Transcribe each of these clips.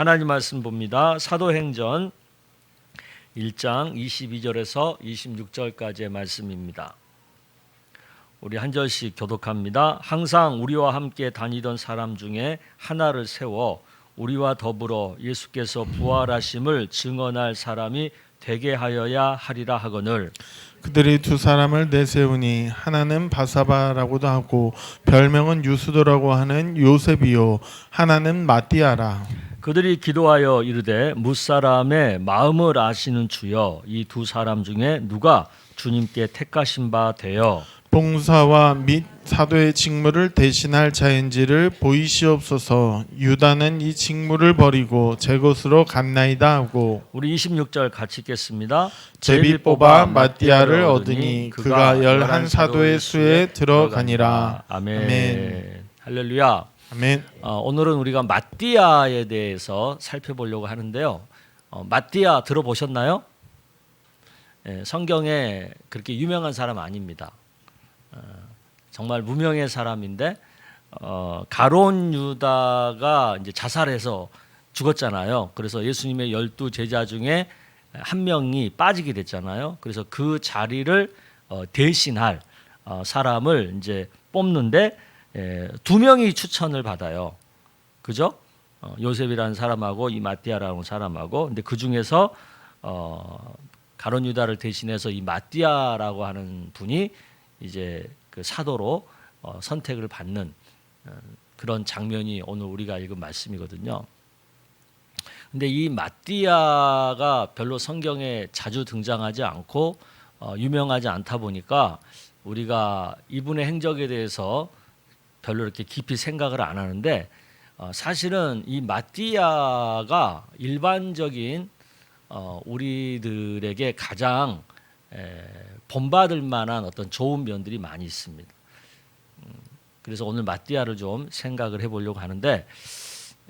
하나님 말씀 봅니다. 사도행전 1장 22절에서 26절까지의 말씀입니다. 우리 한 절씩 교독합니다. 항상 우리와 함께 다니던 사람 중에 하나를 세워 우리와 더불어 예수께서 부활하심을 증언할 사람이 되게 하여야 하리라 하거늘. 그들이 두 사람을 내세우니 하나는 바사바라고도 하고 별명은 유수도라고 하는 요셉이요 하나는 마띠아라. 그들이 기도하여 이르되 무사람의 마음을 아시는 주여 이 두 사람 중에 누가 주님께 택하신 바 되어 봉사와 및 사도의 직무를 대신할 자인지를 보이시옵소서. 유다는 이 직무를 버리고 제 곳으로 갔나이다 하고. 우리 26절 같이 읽겠습니다. 제비 뽑아 마띠아를 얻으니 그가 11 사도의 수에 들어가니라. 아멘. 아멘. 할렐루야. 아멘. 오늘은 우리가 마띠아에 대해서 살펴보려고 하는데요. 마띠아 들어보셨나요? 성경에 그렇게 유명한 사람 아닙니다. 정말 무명의 사람인데 가론 유다가 이제 자살해서 죽었잖아요. 그래서 예수님의 12 제자 중에 한 명이 빠지게 됐잖아요. 그래서 그 자리를 대신할 사람을 이제 뽑는데 두 명이 추천을 받아요. 그죠? 요셉이라는 사람하고 이 마띠아라는 사람하고. 근데 그 중에서 가론 유다를 대신해서 이 마띠아라고 하는 분이 이제 그 사도로 선택을 받는 그런 장면이 오늘 우리가 읽은 말씀이거든요. 근데 이 마띠아가 별로 성경에 자주 등장하지 않고 유명하지 않다 보니까 우리가 이분의 행적에 대해서 별로 이렇게 깊이 생각을 안 하는데 사실은 이 마띠아가 일반적인 우리들에게 가장 본받을 만한 어떤 좋은 면들이 많이 있습니다. 그래서 오늘 마띠아를 좀 생각을 해보려고 하는데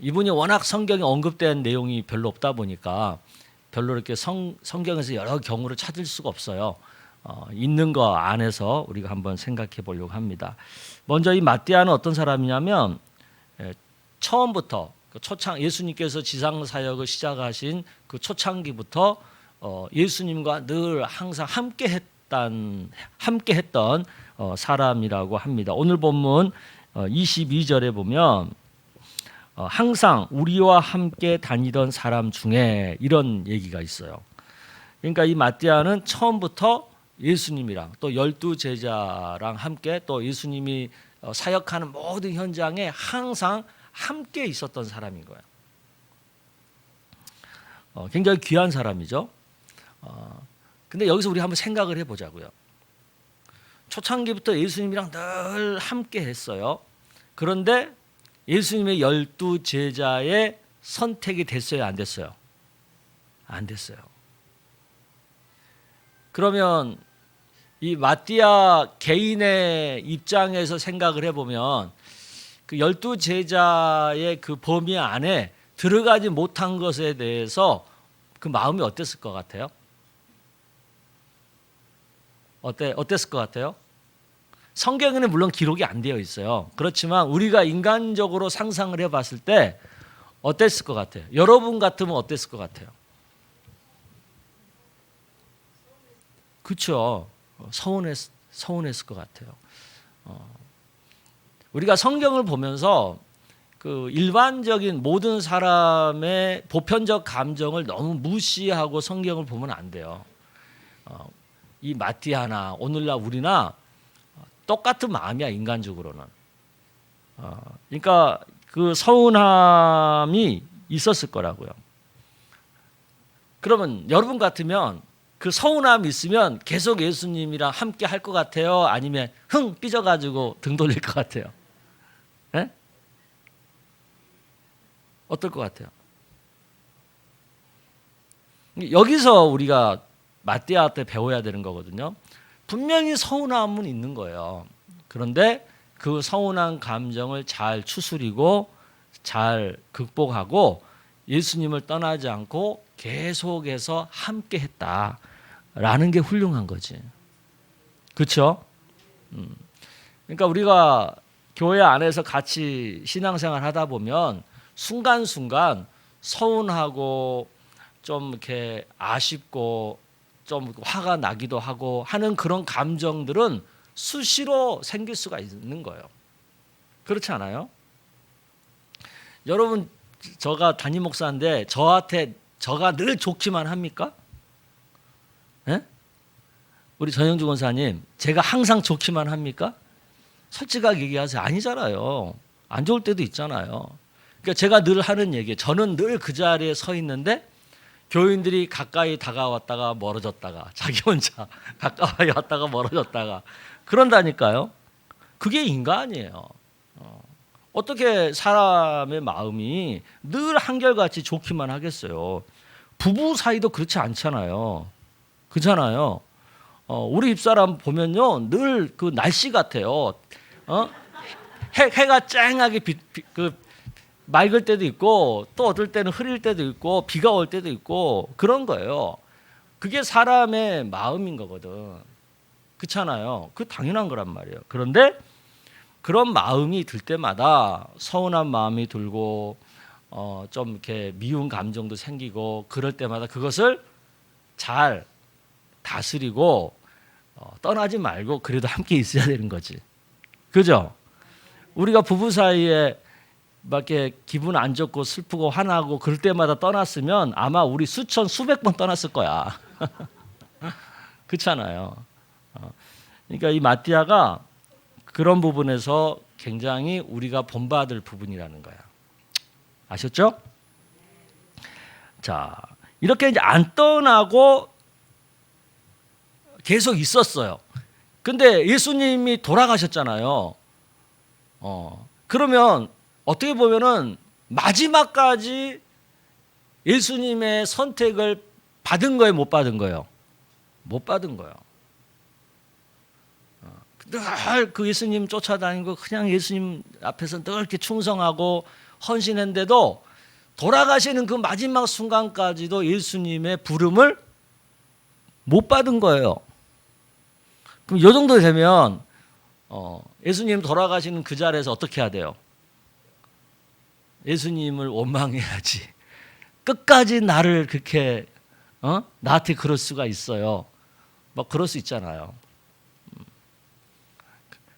이분이 워낙 성경에 언급된 내용이 별로 없다 보니까 별로 이렇게 성경에서 여러 경우를 찾을 수가 없어요. 있는 거 안에서 우리가 한번 생각해 보려고 합니다. 먼저 이 마띠아는 어떤 사람이냐면 처음부터 예수님께서 지상 사역을 시작하신 그 초창기부터 예수님과 늘 항상 함께했던 사람이라고 합니다. 오늘 본문 22절에 보면 항상 우리와 함께 다니던 사람 중에 이런 얘기가 있어요. 그러니까 이 마띠아는 처음부터 예수님이랑 또 12 제자랑 함께 또 예수님이 사역하는 모든 현장에 항상 함께 있었던 사람인 거예요. 굉장히 귀한 사람이죠. 근데 여기서 우리 한번 생각을 해보자고요. 초창기부터 예수님이랑 늘 함께 했어요. 그런데 예수님의 12 제자의 선택이 됐어요, 안 됐어요? 안 됐어요. 그러면 이 마띠아 개인의 입장에서 생각을 해보면 그 12 제자의 그 범위 안에 들어가지 못한 것에 대해서 그 마음이 어땠을 것 같아요? 어땠을 것 같아요? 성경에는 물론 기록이 안 되어 있어요. 그렇지만 우리가 인간적으로 상상을 해봤을 때 어땠을 것 같아요? 여러분 같으면 어땠을 것 같아요? 그렇죠. 서운했을 것 같아요. 우리가 성경을 보면서 그 일반적인 모든 사람의 보편적 감정을 너무 무시하고 성경을 보면 안 돼요. 이 마띠아나 오늘날 우리나 똑같은 마음이야, 인간적으로는. 그러니까 그 서운함이 있었을 거라고요. 그러면 여러분 같으면 그 서운함이 있으면 계속 예수님이랑 함께 할 것 같아요? 아니면 삐져가지고 등 돌릴 것 같아요? 네? 어떨 것 같아요? 여기서 우리가 마띠아한테 배워야 되는 거거든요. 분명히 서운함은 있는 거예요. 그런데 그 서운한 감정을 잘 추스리고 잘 극복하고 예수님을 떠나지 않고 계속해서 함께 했다라는 게 훌륭한 거지. 그렇죠? 그러니까 우리가 교회 안에서 같이 신앙생활 하다 보면 순간순간 서운하고 좀 이렇게 아쉽고 좀 화가 나기도 하고 하는 그런 감정들은 수시로 생길 수가 있는 거예요. 그렇지 않아요? 여러분, 저가 담임 목사인데 저한테 저가 늘 좋기만 합니까? 예? 우리 전영주 권사님, 제가 항상 좋기만 합니까? 솔직하게 얘기하세요. 아니잖아요. 안 좋을 때도 있잖아요. 그러니까 제가 늘 하는 얘기, 저는 늘 그 자리에 서 있는데 교인들이 가까이 다가왔다가 멀어졌다가 자기 혼자 가까이 왔다가 멀어졌다가 그런다니까요. 그게 인간이에요. 어떻게 사람의 마음이 늘 한결같이 좋기만 하겠어요. 부부 사이도 그렇지 않잖아요. 그렇잖아요. 우리 집사람 보면요, 늘 그 날씨 같아요. 해가 쨍하게 맑을 때도 있고 또 어떨 때는 흐릴 때도 있고 비가 올 때도 있고 그런 거예요. 그게 사람의 마음인 거거든. 그렇잖아요. 그 당연한 거란 말이에요. 그런데 그런 마음이 들 때마다 서운한 마음이 들고 좀 이렇게 미운 감정도 생기고 그럴 때마다 그것을 잘 다스리고 떠나지 말고 그래도 함께 있어야 되는 거지. 그죠? 우리가 부부 사이에 막 이렇게 기분 안 좋고 슬프고 화나고 그럴 때마다 떠났으면 아마 우리 수천 수백 번 떠났을 거야. 그렇잖아요. 그러니까 이 마띠아가 그런 부분에서 굉장히 우리가 본받을 부분이라는 거야. 아셨죠? 자, 이렇게 이제 안 떠나고 계속 있었어요. 근데 예수님이 돌아가셨잖아요. 그러면 어떻게 보면은 마지막까지 예수님의 선택을 받은 거예요, 못 받은 거예요? 못 받은 거예요. 늘 그 예수님 쫓아다니고 그냥 예수님 앞에서 늘 이렇게 충성하고 헌신했는데도 돌아가시는 그 마지막 순간까지도 예수님의 부름을 못 받은 거예요. 그럼 이 정도 되면 예수님 돌아가시는 그 자리에서 어떻게 해야 돼요? 예수님을 원망해야지. 끝까지 나를 그렇게 나한테 그럴 수가 있어요. 막 그럴 수 있잖아요.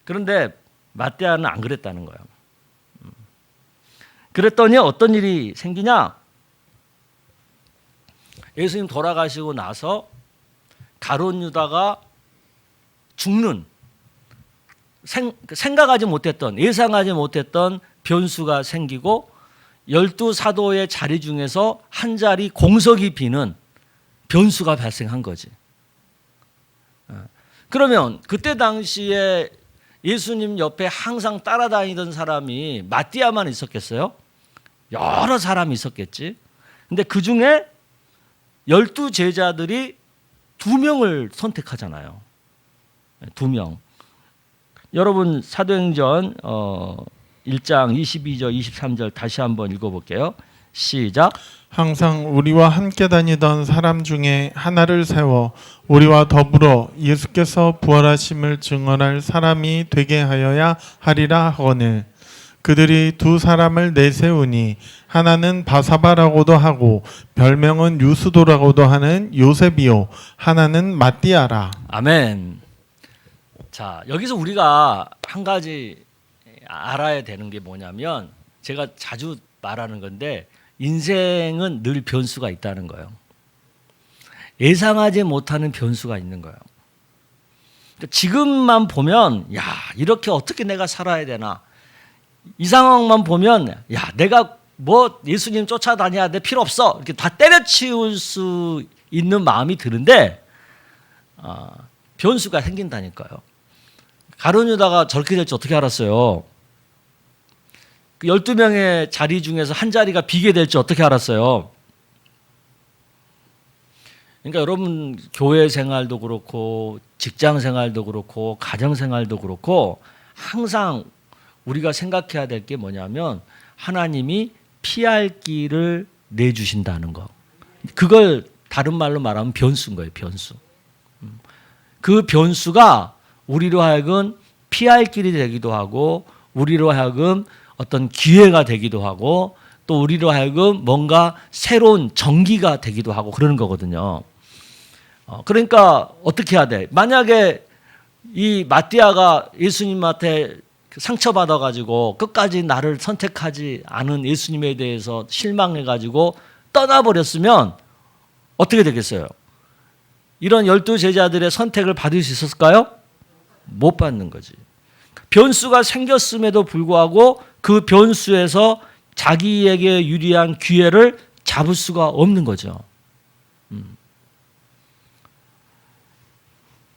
그런데 마띠아는 안 그랬다는 거예요. 그랬더니 어떤 일이 생기냐? 예수님 돌아가시고 나서 가룟 유다가 죽는 생각하지 못했던 예상하지 못했던 변수가 생기고 12사도의 자리 중에서 한 자리 공석이 비는 변수가 발생한 거지. 그러면 그때 당시에 예수님 옆에 항상 따라다니던 사람이 마띠아만 있었겠어요? 여러 사람이 있었겠지. 근데 그 중에 12제자들이 2명을 선택하잖아요. 2명. 여러분 사도행전 1장 22절 23절 다시 한번 읽어볼게요. 시작. 항상 우리와 함께 다니던 사람 중에 하나를 세워 우리와 더불어 예수께서 부활하심을 증언할 사람이 되게 하여야 하리라 하거늘 그들이 2 사람을 내세우니 하나는 바사바라고도 하고 별명은 유스도라고도 하는 요셉이요 하나는 마띠아라. 아멘. 자, 여기서 우리가 한 가지 알아야 되는 게 뭐냐면 제가 자주 말하는 건데 인생은 늘 변수가 있다는 거예요. 예상하지 못하는 변수가 있는 거예요. 그러니까 지금만 보면 야 이렇게 어떻게 내가 살아야 되나 이 상황만 보면 야 내가 뭐 예수님 쫓아다녀야 돼 필요 없어 이렇게 다 때려치울 수 있는 마음이 드는데 변수가 생긴다니까요. 가룟 유다가 저렇게 될지 어떻게 알았어요? 그 12명의 자리 중에서 한 자리가 비게 될지 어떻게 알았어요? 그러니까 여러분 교회 생활도 그렇고 직장 생활도 그렇고 가정 생활도 그렇고 항상 우리가 생각해야 될 게 뭐냐면 하나님이 피할 길을 내주신다는 거. 그걸 다른 말로 말하면 변수인 거예요. 변수. 그 변수가 우리로 하여금 피할 길이 되기도 하고 우리로 하여금 어떤 기회가 되기도 하고 또 우리로 하여금 뭔가 새로운 전기가 되기도 하고 그러는 거거든요. 그러니까 어떻게 해야 돼? 만약에 이 마띠아가 예수님한테 상처받아가지고 끝까지 나를 선택하지 않은 예수님에 대해서 실망해가지고 떠나버렸으면 어떻게 되겠어요? 이런 12제자들의 선택을 받을 수 있었을까요? 못 받는 거지. 변수가 생겼음에도 불구하고 그 변수에서 자기에게 유리한 기회를 잡을 수가 없는 거죠.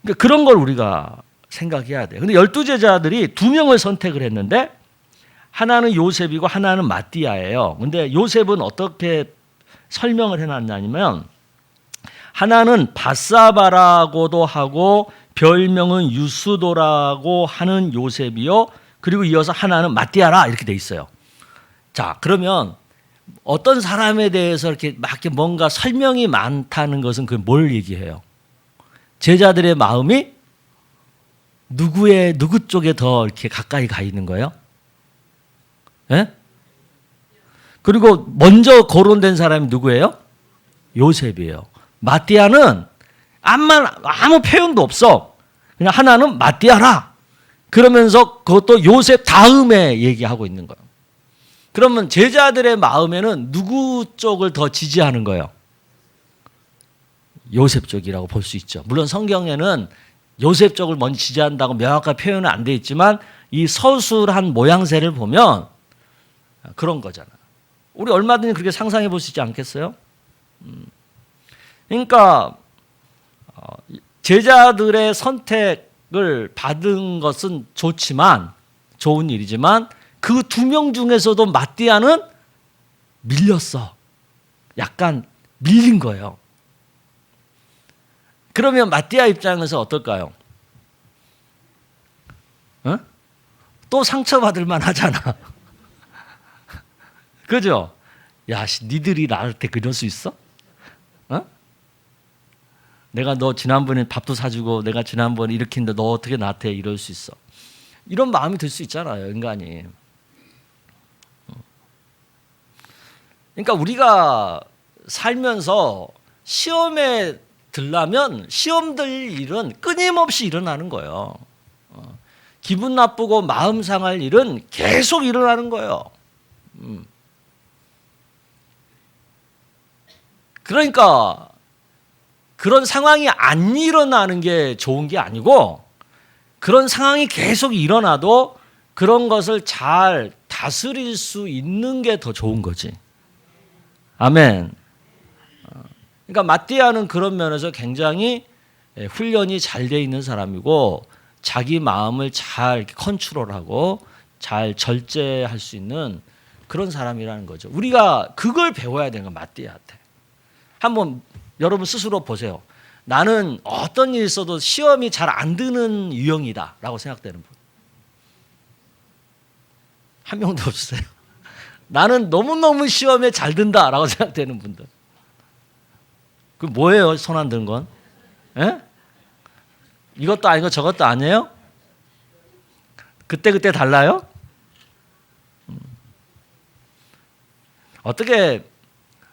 그러니까 그런 걸 우리가 생각해야 돼요. 근데 12제자들이 2명을 선택을 했는데 하나는 요셉이고 하나는 마띠아예요. 근데 요셉은 어떻게 설명을 해놨냐면 하나는 바사바라고도 하고 별명은 유스도라고 하는 요셉이요. 그리고 이어서 하나는 마띠아라 이렇게 돼 있어요. 자, 그러면 어떤 사람에 대해서 이렇게 막 뭔가 설명이 많다는 것은 그 뭘 얘기해요? 제자들의 마음이 누구 쪽에 더 이렇게 가까이 가 있는 거예요? 예? 그리고 먼저 거론된 사람이 누구예요? 요셉이에요. 마띠아는 아무 표현도 없어. 그냥 하나는 마띠아라. 그러면서 그것도 요셉 다음에 얘기하고 있는 거예요. 그러면 제자들의 마음에는 누구 쪽을 더 지지하는 거예요? 요셉 쪽이라고 볼 수 있죠. 물론 성경에는 요셉 쪽을 먼저 지지한다고 명확하게 표현은 안 돼 있지만 이 서술한 모양새를 보면 그런 거잖아. 우리 얼마든지 그렇게 상상해 볼 수 있지 않겠어요? 그러니까 제자들의 선택을 받은 것은 좋지만 좋은 일이지만 그 2명 중에서도 마띠아는 밀렸어. 약간 밀린 거예요. 그러면 마띠아 입장에서 어떨까요? 또 상처받을 만하잖아. 그죠? 야, 니들이 나한테 그럴 수 있어? 내가 너 지난번에 밥도 사주고 내가 지난번에 이렇게 했는데 너 어떻게 나한테 이럴 수 있어? 이런 마음이 들 수 있잖아요, 인간이. 그러니까 우리가 살면서 시험에 들라면 시험 들 일은 끊임없이 일어나는 거예요. 기분 나쁘고 마음 상할 일은 계속 일어나는 거예요. 그러니까 그런 상황이 안 일어나는 게 좋은 게 아니고 그런 상황이 계속 일어나도 그런 것을 잘 다스릴 수 있는 게 더 좋은 거지. 아멘. 그러니까 마띠아는 그런 면에서 굉장히 훈련이 잘 돼 있는 사람이고 자기 마음을 잘 컨트롤하고 잘 절제할 수 있는 그런 사람이라는 거죠. 우리가 그걸 배워야 되는 거야, 마띠아한테. 한번 여러분 스스로 보세요. 나는 어떤 일이 있어도 시험이 잘 안 드는 유형이다 라고 생각되는 분. 한 명도 없으세요? 나는 너무너무 시험에 잘 든다 라고 생각되는 분들. 그 뭐예요? 손 안 든 건? 에? 이것도 아니고 저것도 아니에요? 그때 달라요? 어떻게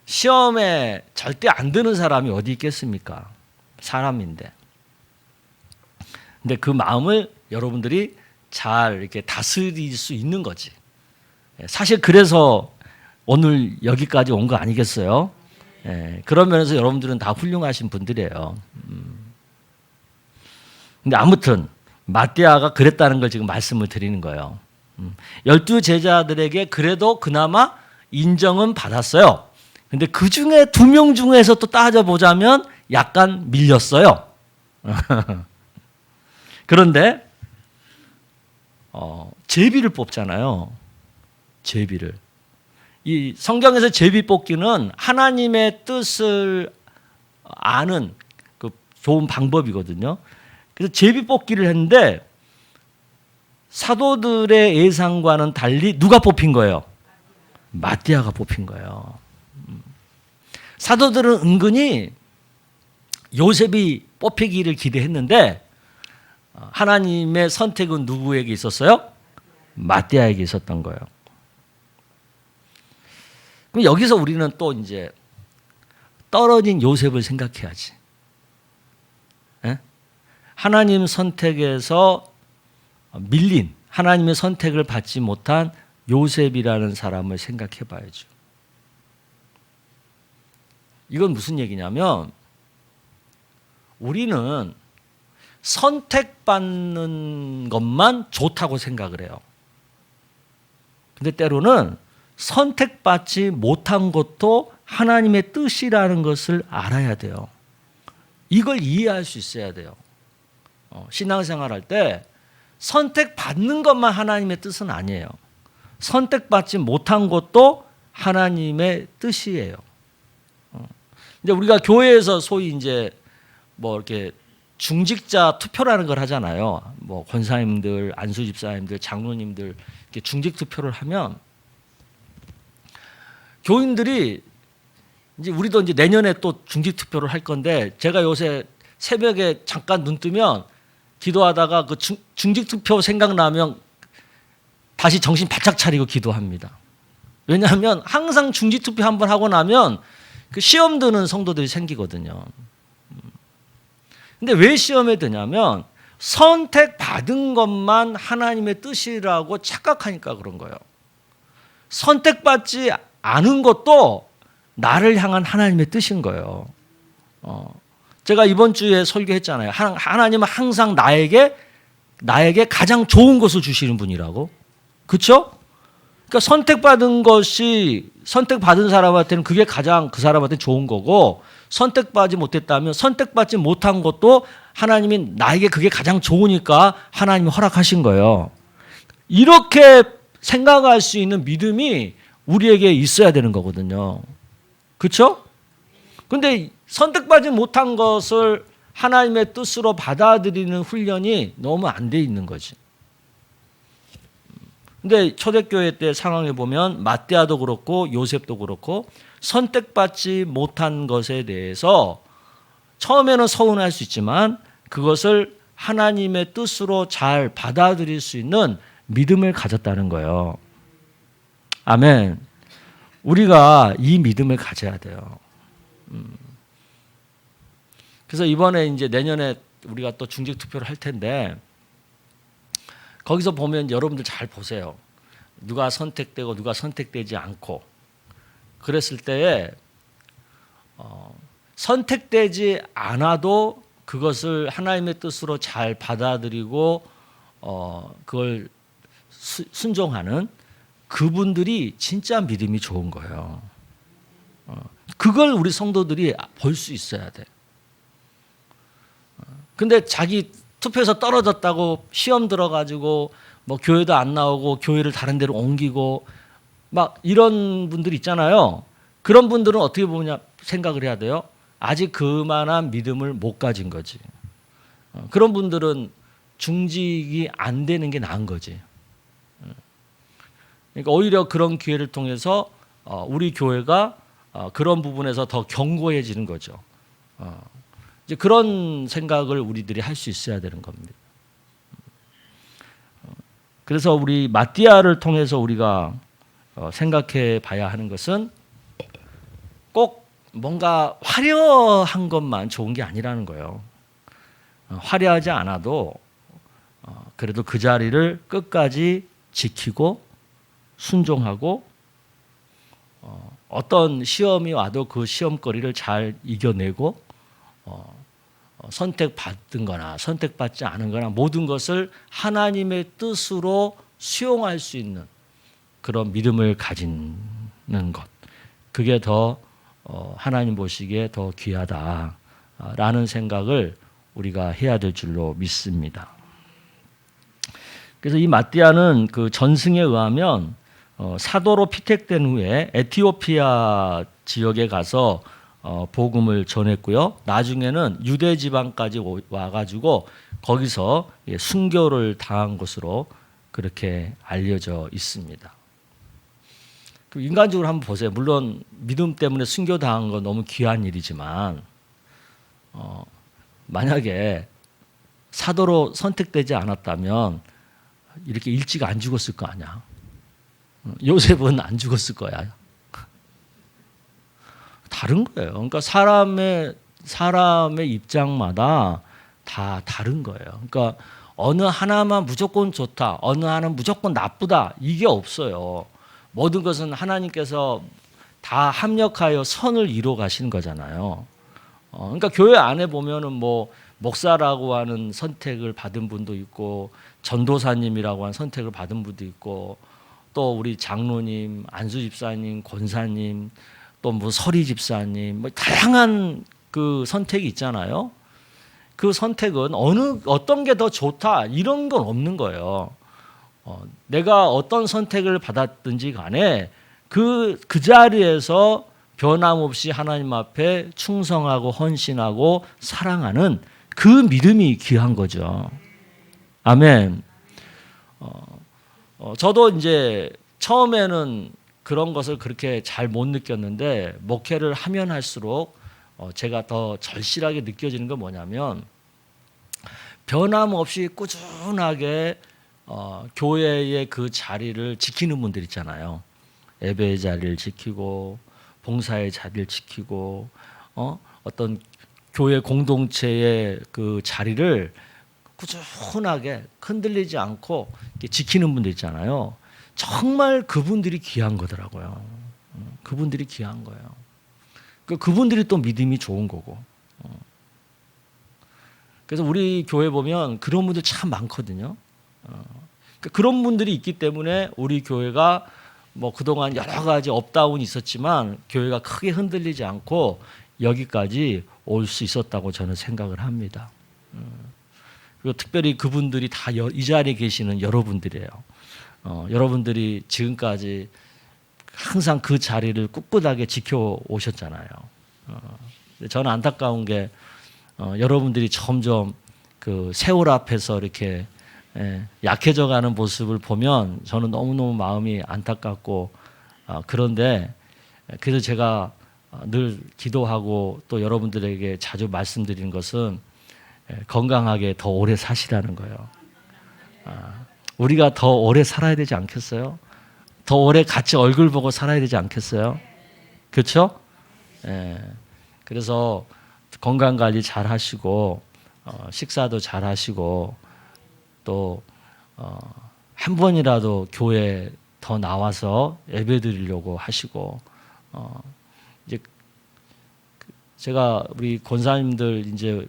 시험에 절대 안 드는 사람이 어디 있겠습니까? 사람인데. 근데 그 마음을 여러분들이 잘 이렇게 다스릴 수 있는 거지. 사실 그래서 오늘 여기까지 온 거 아니겠어요? 그런 면에서 여러분들은 다 훌륭하신 분들이에요. 근데 아무튼 마띠아가 그랬다는 걸 지금 말씀을 드리는 거예요. 12제자들에게 그래도 그나마 인정은 받았어요. 근데 그 중에 2명 중에서 또 따져보자면 약간 밀렸어요. 그런데 제비를 뽑잖아요. 제비를. 이 성경에서 제비 뽑기는 하나님의 뜻을 아는 그 좋은 방법이거든요. 그래서 제비 뽑기를 했는데 사도들의 예상과는 달리 누가 뽑힌 거예요? 마띠아가 뽑힌 거예요. 사도들은 은근히 요셉이 뽑히기를 기대했는데 하나님의 선택은 누구에게 있었어요? 마띠아에게 있었던 거예요. 그럼 여기서 우리는 또 이제 떨어진 요셉을 생각해야지. 예? 하나님 선택에서 밀린, 하나님의 선택을 받지 못한 요셉이라는 사람을 생각해 봐야죠. 이건 무슨 얘기냐면 우리는 선택받는 것만 좋다고 생각을 해요. 근데 때로는 선택받지 못한 것도 하나님의 뜻이라는 것을 알아야 돼요. 이걸 이해할 수 있어야 돼요. 신앙생활 할 때 선택받는 것만 하나님의 뜻은 아니에요. 선택받지 못한 것도 하나님의 뜻이에요. 이제 우리가 교회에서 소위 이제 뭐 이렇게 중직자 투표라는 걸 하잖아요. 뭐 권사님들, 안수 집사님들, 장로님들 이렇게 중직 투표를 하면 교인들이 이제 우리도 이제 내년에 또 중직 투표를 할 건데 제가 요새 새벽에 잠깐 눈 뜨면 기도하다가 그 중직 투표 생각나면 다시 정신 바짝 차리고 기도합니다. 왜냐하면 항상 중직 투표 한번 하고 나면 그 시험 드는 성도들이 생기거든요. 근데 왜 시험에 드냐면 선택받은 것만 하나님의 뜻이라고 착각하니까 그런 거예요. 선택받지 않은 것도 나를 향한 하나님의 뜻인 거예요. 제가 이번 주에 설교했잖아요. 하나님은 항상 나에게 가장 좋은 것을 주시는 분이라고. 그렇죠? 그러니까 선택받은 사람한테는 그게 가장 그 사람한테 좋은 거고 선택받지 못했다면 선택받지 못한 것도 하나님이 나에게 그게 가장 좋으니까 하나님이 허락하신 거예요. 이렇게 생각할 수 있는 믿음이 우리에게 있어야 되는 거거든요. 그렇죠? 근데 선택받지 못한 것을 하나님의 뜻으로 받아들이는 훈련이 너무 안 돼 있는 거지. 근데 초대교회 때 상황에 보면 마띠아도 그렇고 요셉도 그렇고 선택받지 못한 것에 대해서 처음에는 서운할 수 있지만 그것을 하나님의 뜻으로 잘 받아들일 수 있는 믿음을 가졌다는 거예요. 아멘. 우리가 이 믿음을 가져야 돼요. 그래서 이번에 이제 내년에 우리가 또 중직 투표를 할 텐데 거기서 보면 여러분들 잘 보세요. 누가 선택되고 누가 선택되지 않고 그랬을 때에 선택되지 않아도 그것을 하나님의 뜻으로 잘 받아들이고 그걸 순종하는 그분들이 진짜 믿음이 좋은 거예요. 그걸 우리 성도들이 볼 수 있어야 돼. 근데 자기 투표에서 떨어졌다고 시험 들어가지고 뭐 교회도 안 나오고 교회를 다른 데로 옮기고 막 이런 분들 있잖아요. 그런 분들은 어떻게 보냐 생각을 해야 돼요. 아직 그만한 믿음을 못 가진 거지. 그런 분들은 중직이 안 되는 게 나은 거지. 그러니까 오히려 그런 기회를 통해서 우리 교회가 그런 부분에서 더 견고해지는 거죠. 이제 그런 생각을 우리들이 할 수 있어야 되는 겁니다. 그래서 우리 마띠아를 통해서 우리가 생각해 봐야 하는 것은 꼭 뭔가 화려한 것만 좋은 게 아니라는 거예요. 화려하지 않아도 그래도 그 자리를 끝까지 지키고 순종하고 어떤 시험이 와도 그 시험거리를 잘 이겨내고 선택받은 거나 선택받지 않은 거나 모든 것을 하나님의 뜻으로 수용할 수 있는 그런 믿음을 가지는 것. 그게 더 하나님 보시기에 더 귀하다라는 생각을 우리가 해야 될 줄로 믿습니다. 그래서 이 마띠아는 그 전승에 의하면 사도로 피택된 후에 에티오피아 지역에 가서 복음을 전했고요. 나중에는 유대 지방까지 와가지고 거기서 순교를 당한 것으로 그렇게 알려져 있습니다. 인간적으로 한번 보세요. 물론 믿음 때문에 순교당한 건 너무 귀한 일이지만 만약에 사도로 선택되지 않았다면 이렇게 일찍 안 죽었을 거 아니야. 요셉은 안 죽었을 거야. 다른 거예요. 그러니까 사람의 입장마다 다 다른 거예요. 그러니까 어느 하나만 무조건 좋다, 어느 하나는 무조건 나쁘다, 이게 없어요. 모든 것은 하나님께서 다 합력하여 선을 이루어 가시는 거잖아요. 그러니까 교회 안에 보면은 뭐 목사라고 하는 선택을 받은 분도 있고, 전도사님이라고 하는 선택을 받은 분도 있고, 또 우리 장로님, 안수 집사님, 권사님, 또 뭐 서리 집사님, 뭐 다양한 그 선택이 있잖아요. 그 선택은 어떤 게 더 좋다 이런 건 없는 거예요. 내가 어떤 선택을 받았든지 간에 그 자리에서 변함없이 하나님 앞에 충성하고 헌신하고 사랑하는 그 믿음이 귀한 거죠. 아멘. 저도 이제 처음에는 그런 것을 그렇게 잘 못 느꼈는데, 목회를 하면 할수록 제가 더 절실하게 느껴지는 건 뭐냐면, 변함없이 꾸준하게 교회의 그 자리를 지키는 분들 있잖아요. 예배의 자리를 지키고 봉사의 자리를 지키고 어떤 교회 공동체의 그 자리를 꾸준하게 흔들리지 않고 지키는 분들 있잖아요. 정말 그분들이 귀한 거더라고요. 그분들이 귀한 거예요. 그분들이 또 믿음이 좋은 거고. 그래서 우리 교회 보면 그런 분들 참 많거든요. 그런 분들이 있기 때문에 우리 교회가 뭐 그동안 여러 가지 업다운이 있었지만 교회가 크게 흔들리지 않고 여기까지 올 수 있었다고 저는 생각을 합니다. 그리고 특별히 그분들이 다 이 자리에 계시는 여러분들이에요. 여러분들이 지금까지 항상 그 자리를 꿋꿋하게 지켜오셨잖아요. 저는 안타까운 게 여러분들이 점점 그 세월 앞에서 이렇게 약해져가는 모습을 보면 저는 너무너무 마음이 안타깝고, 그런데 그래서 제가 늘 기도하고 또 여러분들에게 자주 말씀드리는 것은 건강하게 더 오래 사시라는 거예요. 우리가 더 오래 살아야 되지 않겠어요? 더 오래 같이 얼굴 보고 살아야 되지 않겠어요? 그렇죠? 그래서 건강 관리 잘 하시고 식사도 잘 하시고 또 한 번이라도 교회 더 나와서 예배드리려고 하시고, 이제 제가 우리 권사님들 이제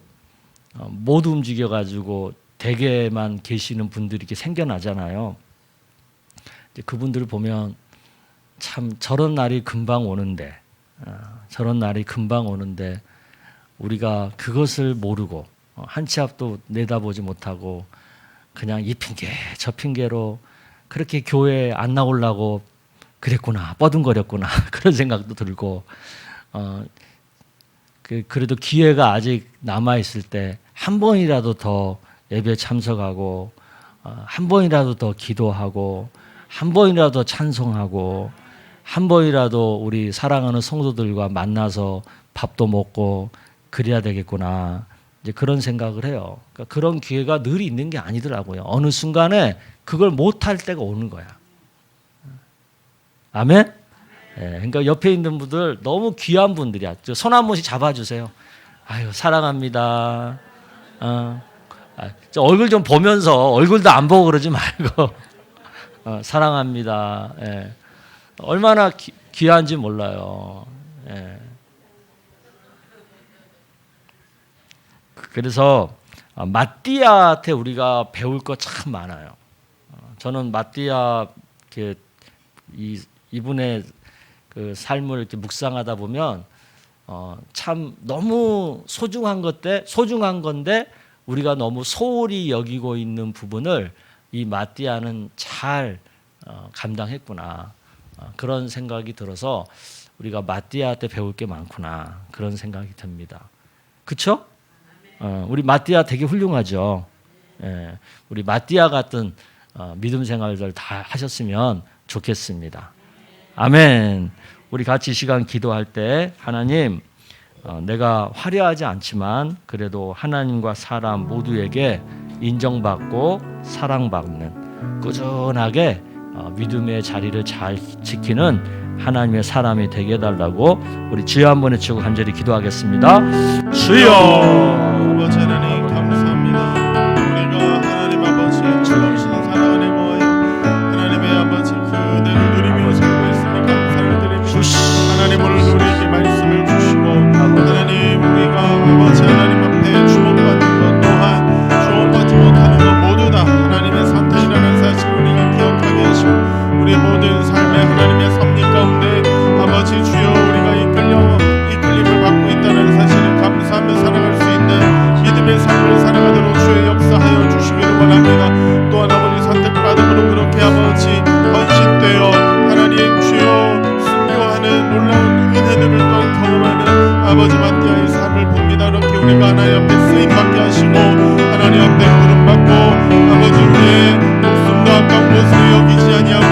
못 움직여 가지고 댁에만 계시는 분들이 이렇게 생겨나잖아요. 이제 그분들을 보면 참 저런 날이 금방 오는데, 우리가 그것을 모르고 한 치 앞도 내다보지 못하고 그냥 이 핑계 저 핑계로 그렇게 교회에 안 나오려고 그랬구나, 뻐둥거렸구나 그런 생각도 들고, 그래도 기회가 아직 남아 있을 때 한 번이라도 더 예배 참석하고 한 번이라도 더 기도하고 한 번이라도 찬송하고 한 번이라도 우리 사랑하는 성도들과 만나서 밥도 먹고 그래야 되겠구나, 이제 그런 생각을 해요. 그러니까 그런 기회가 늘 있는 게 아니더라고요. 어느 순간에 그걸 못할 때가 오는 거야. 아멘? 그러니까 옆에 있는 분들 너무 귀한 분들이야. 손 한 번씩 잡아주세요. 아유, 사랑합니다. 저 얼굴 좀 보면서, 얼굴도 안 보고 그러지 말고 사랑합니다. 얼마나 귀한지 몰라요. 그래서 마띠아한테 우리가 배울 거 참 많아요. 저는 마띠아 이분의 그 삶을 이렇게 묵상하다 보면 참 너무 소중한 건데 우리가 너무 소홀히 여기고 있는 부분을 이 마띠아는 잘 감당했구나, 그런 생각이 들어서 우리가 마띠아한테 배울 게 많구나, 그런 생각이 듭니다. 그렇죠? 우리 마띠아 되게 훌륭하죠. 우리 마띠아 같은 믿음 생활들 다 하셨으면 좋겠습니다. 아멘. 우리 같이 이 시간 기도할 때, 하나님, 내가 화려하지 않지만 그래도 하나님과 사람 모두에게 인정받고 사랑받는 꾸준하게 믿음의 자리를 잘 지키는 하나님의 사람이 되게 해달라고 우리 주여 한번 외치고 간절히 기도하겠습니다. 주여. 아버지 하나님 감사합니다. 우리가 하나님 아버지의 놀라우신 사랑을 행하여 하나님의 아버지 그 은혜를 누리며 살고 있으니 감사를 드립니다. 하나님 오늘 우리에게 말씀을 주시고 하나님 우리가 아버지 하나님 앞에 주목받는 것 또한 주목받지 못하는 것 모두 다 하나님의 선택이라는 사실을 우리가 기억하게 하시고 우리 모든 삶의 하나님의 섭리 가운데 아버지 주여 우리가 이끌림을 받고 있다는 사실을 감사하며 살아갈 수 있는 믿음의 삶을 살아가도록 주의 역사하여 주시기를 원합니다. 또한 아버지 선택받음으로 그렇게 아버지 헌신되어 하나님 주여 순교하는 놀라운 은혜들을 또 경험하는 아버지 마티아의 삶을 봅니다. 이렇게 우리가 하나님 앞에 쓰임받게 하시고 하나님 앞에 부름받고 아버지 우리의 목숨도 아까운 것으로 여기지 아니하고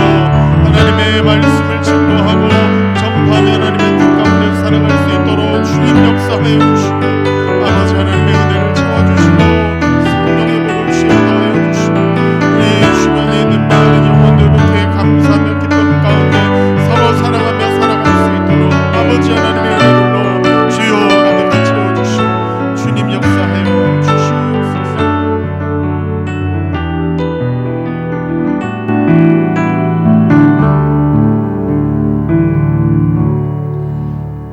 하나님의 말씀을 증거하고 전파하며 하나님의 뜻 가운데 살아갈 수 있도록 주님 역사하여 주시고 아버지 하나님의 은혜를 채워주시고 성령의 복을 주여 더하여 주시고 우리 주변에 있는 많은 영혼들께 감사하며 기쁨 가운데 서로 사랑하며 살아갈 수 있도록 아버지 하나님의 은혜로 주여 가득히 채워주시고 주님 역사하여 주시옵소서.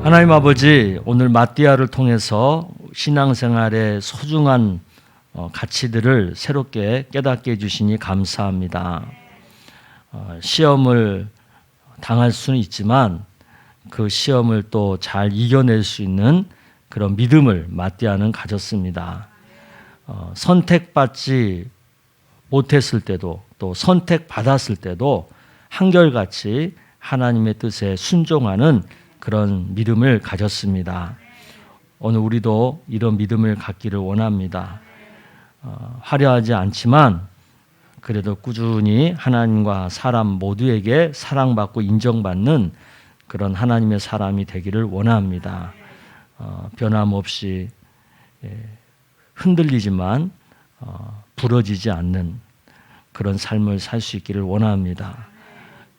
하나님 아버지, 오늘 마띠아를 통해서 신앙생활의 소중한 가치들을 새롭게 깨닫게 해주시니 감사합니다. 시험을 당할 수는 있지만 그 시험을 또 잘 이겨낼 수 있는 그런 믿음을 마띠아는 가졌습니다. 선택받지 못했을 때도 또 선택받았을 때도 한결같이 하나님의 뜻에 순종하는 그런 믿음을 가졌습니다. 오늘 우리도 이런 믿음을 갖기를 원합니다. 화려하지 않지만 그래도 꾸준히 하나님과 사람 모두에게 사랑받고 인정받는 그런 하나님의 사람이 되기를 원합니다. 변함없이 흔들리지만 부러지지 않는 그런 삶을 살 수 있기를 원합니다.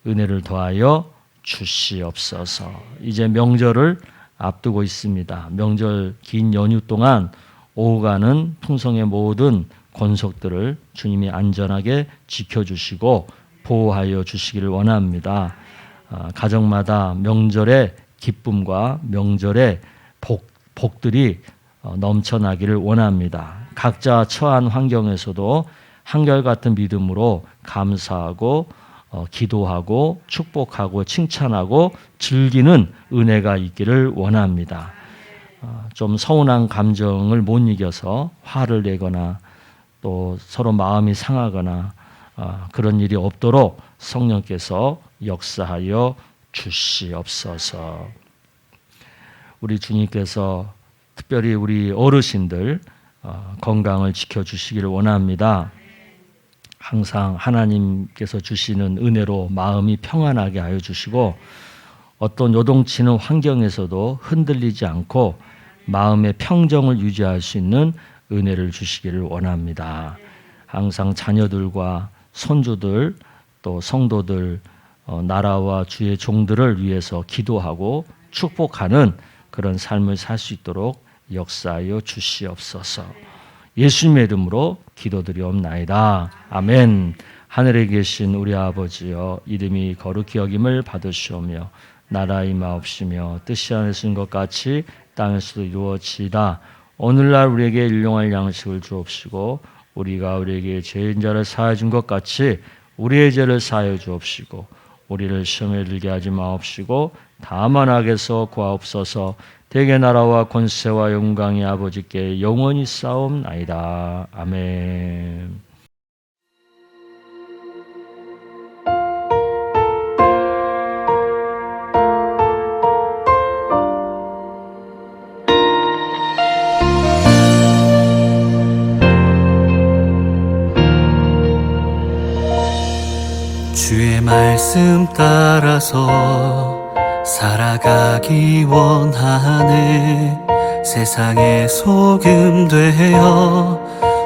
은혜를 더하여 주시옵소서. 이제 명절을 앞두고 있습니다. 명절 긴 연휴 동안 오가는 풍성의 모든 권속들을 주님이 안전하게 지켜주시고 보호하여 주시기를 원합니다. 가정마다 명절의 기쁨과 명절의 복들이 넘쳐나기를 원합니다. 각자 처한 환경에서도 한결같은 믿음으로 감사하고 기도하고 축복하고 칭찬하고 즐기는 은혜가 있기를 원합니다. 좀 서운한 감정을 못 이겨서 화를 내거나 또 서로 마음이 상하거나 그런 일이 없도록 성령께서 역사하여 주시옵소서. 우리 주님께서 특별히 우리 어르신들 건강을 지켜주시기를 원합니다. 항상 하나님께서 주시는 은혜로 마음이 평안하게 하여 주시고 어떤 요동치는 환경에서도 흔들리지 않고 마음의 평정을 유지할 수 있는 은혜를 주시기를 원합니다. 항상 자녀들과 손주들 또 성도들 나라와 주의 종들을 위해서 기도하고 축복하는 그런 삶을 살 수 있도록 역사하여 주시옵소서. 예수님의 이름으로 기도드리옵나이다. 아멘. 하늘에 계신 우리 아버지여, 이름이 거룩히 여김을 받으시오며 나라 임하옵시며 뜻이 하늘에 것 같이 땅에서도 이루어지이다. 오늘날 우리에게 일용할 양식을 주옵시고 우리가 우리에게 죄인 자를 사하여 준 것 같이 우리의 죄를 사하여 주옵시고 우리를 시험에 들게 하지 마옵시고 다만 악에서 구하옵소서. 대개 나라와 권세와 영광이 아버지께 영원히 싸움나이다. 아멘. 주의 말씀 따라서 살아가기 원하네. 세상의 소금 되어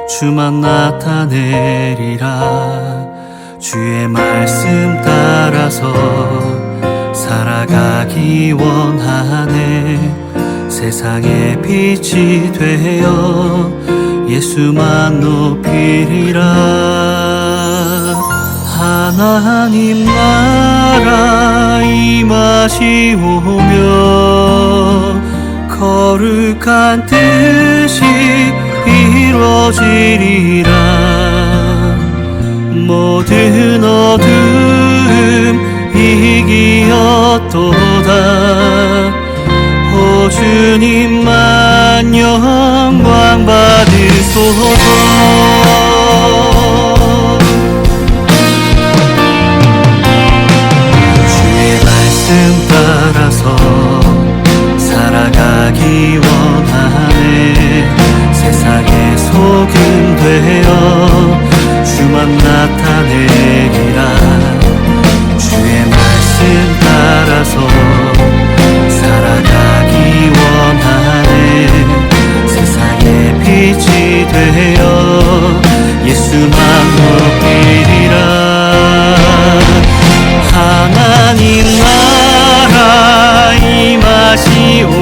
주만 나타내리라. 주의 말씀 따라서 살아가기 원하네. 세상의 빛이 되어 예수만 높이리라. 하나님 나라 임하시오며 거룩한 뜻이 이루어지리라. 모든 어둠 이기었도다. 오 주님만 영광 받으소서. 주의 말씀 따라서 살아가기 원하네. 세상의 소금 되어 주만 나타내리라. 주의 말씀 따라서 살아가기 원하네. 세상의 빛이 되어 예수만 높이리라. 하나님 나라 임하시오며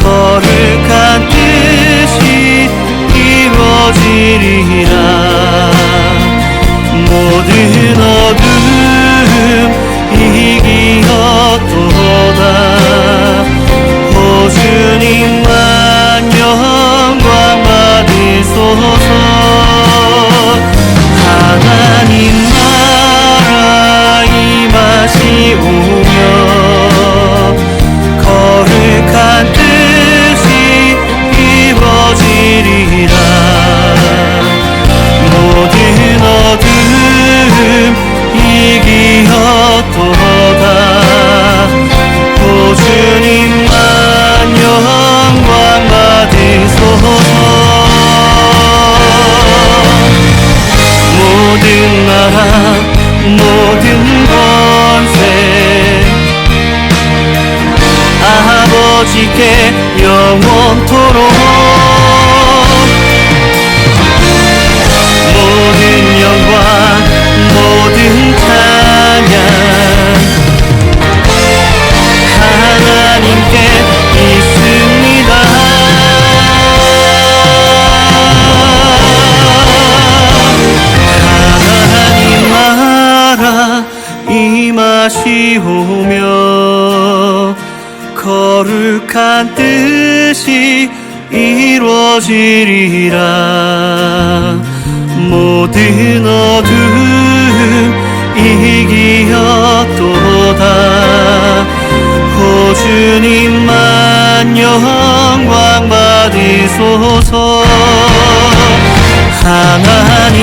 거룩한 뜻이 이루어지리라. 모든 어둠 이기었도다. 오 주님만 영광 받으소서. 하나님 나라 임하시오며 거룩한 뜻이 이루어지리라. 모든 어둠 이기었도다. 오 주님만 영광 받으소서. 모든 나라 모든 권세 아버지께 영원토록 모든 영광 모든 찬양 하나님께 있습니다. 하나님 나라 임하시오며 거룩한 뜻이 이루어지리라. 모든 어둠 이기었도다. 오 주님만 영광 받으소서. 하나님